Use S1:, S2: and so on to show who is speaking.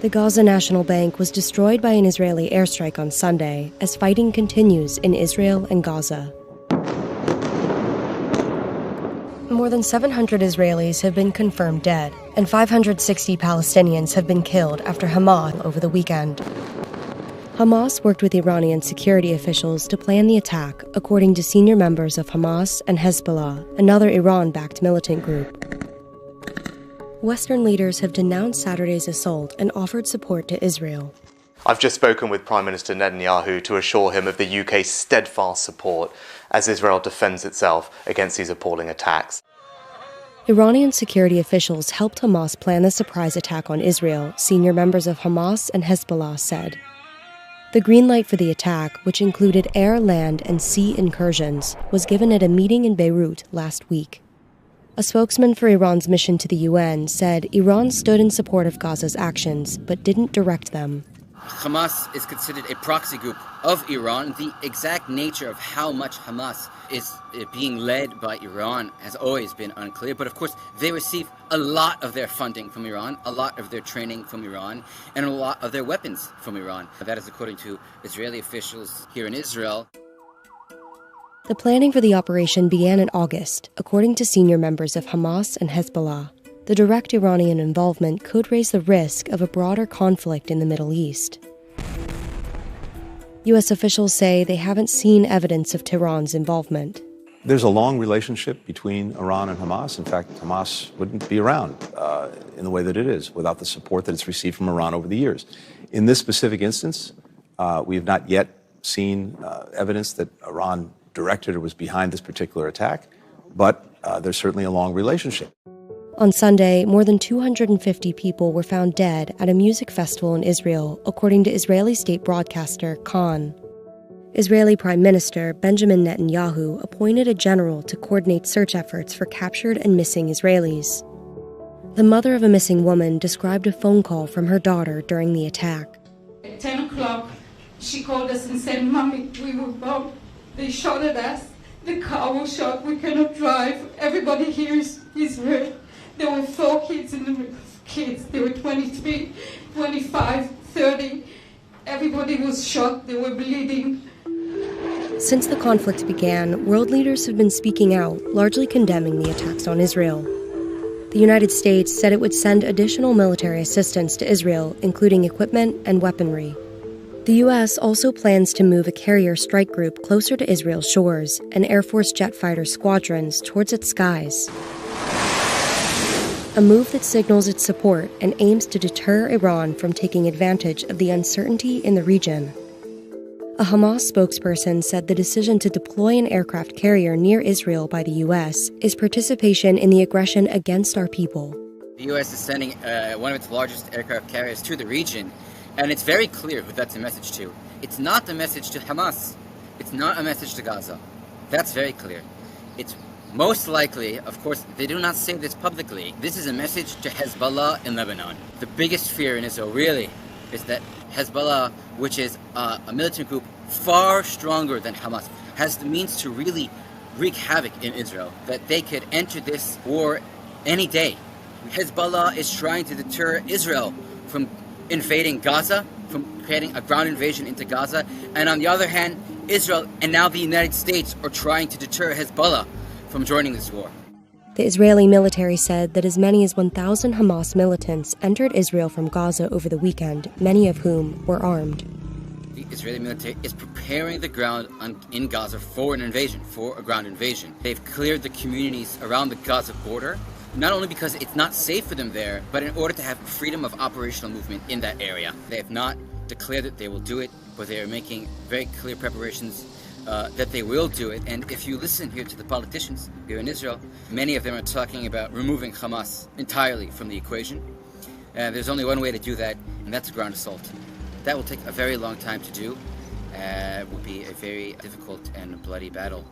S1: The Gaza National Bank was destroyed by an Israeli airstrike on Sunday as fighting continues in Israel and Gaza. More than 700 Israelis have been confirmed dead, and 560 Palestinians have been killed after Hamas over the weekend. Hamas worked with Iranian security officials to plan the attack, according to senior members of Hamas and Hezbollah, another Iran-backed militant group. Western leaders have denounced Saturday's assault and offered support to Israel.
S2: I've just spoken with Prime Minister Netanyahu to assure him of the UK's steadfast support as Israel defends itself against these appalling attacks.
S1: Iranian security officials helped Hamas plan the surprise attack on Israel, senior members of Hamas and Hezbollah said. The green light for the attack, which included air, land, and sea incursions, was given at a meeting in Beirut last week. A spokesman for Iran's mission to the UN said Iran stood in support of Gaza's actions, but didn't direct them.
S3: Hamas is considered a proxy group of Iran. The exact nature of how much Hamas is being led by Iran has always been unclear. But of course, they receive a lot of their funding from Iran, a lot of their training from Iran, and a lot of their weapons from Iran. That is according to Israeli officials here in Israel.
S1: The planning for the operation began in August, according to senior members of Hamas and Hezbollah. The direct Iranian involvement could raise the risk of a broader conflict in the Middle East. U.S. officials say they haven't seen evidence of Tehran's involvement.
S4: There's a long relationship between Iran and Hamas. In fact, Hamas wouldn't be around in the way that it is without the support that it's received from Iran over the years. In this specific instance, we have not yet seen evidence that Iran directed or was behind this particular attack, but there's certainly a long relationship.
S1: On Sunday, more than 250 people were found dead at a music festival in Israel, according to Israeli state broadcaster Khan. Israeli Prime Minister Benjamin Netanyahu appointed a general to coordinate search efforts for captured and missing Israelis. The mother of a missing woman described a phone call from her daughter during the attack.
S5: At 10 o'clock, she called us and said, "Mommy, we were bombed. They shot at us. The car was shot. We cannot drive. Everybody here is hurt." There were 4 kids in the kids. They were 23, 25, 30. Everybody was shot. They were bleeding.
S1: Since the conflict began, world leaders have been speaking out, largely condemning the attacks on Israel. The United States said it would send additional military assistance to Israel, including equipment and weaponry. The U.S. also plans to move a carrier strike group closer to Israel's shores and Air Force jet fighter squadrons towards its skies. A move that signals its support and aims to deter Iran from taking advantage of the uncertainty in the region. A Hamas spokesperson said the decision to deploy an aircraft carrier near Israel by the U.S. is participation in the aggression against our people.
S3: The U.S. is sending one of its largest aircraft carriers to the region, and it's very clear who that's a message to. It's not the message to Hamas. It's not a message to Gaza. That's very clear. It's most likely, of course, they do not say this publicly, this is a message to Hezbollah in Lebanon. The biggest fear in Israel, really, is that Hezbollah, which is a militant group far stronger than Hamas, has the means to really wreak havoc in Israel, that they could enter this war any day. Hezbollah is trying to deter Israel from invading Gaza, from creating a ground invasion into Gaza, and on the other hand, Israel and now the United States are trying to deter Hezbollah from joining this war.
S1: The Israeli military said that as many as 1,000 Hamas militants entered Israel from Gaza over the weekend, many of whom were armed.
S3: The Israeli military is preparing the ground in Gaza for an invasion, for a ground invasion. They've cleared the communities around the Gaza border, not only because it's not safe for them there, but in order to have freedom of operational movement in that area. They have not declared that they will do it, but they are making very clear preparations that they will do it. And if you listen here to the politicians here in Israel, many of them are talking about removing Hamas entirely from the equation. There's only one way to do that, and that's a ground assault. That will take a very long time to do. It will be a very difficult and bloody battle.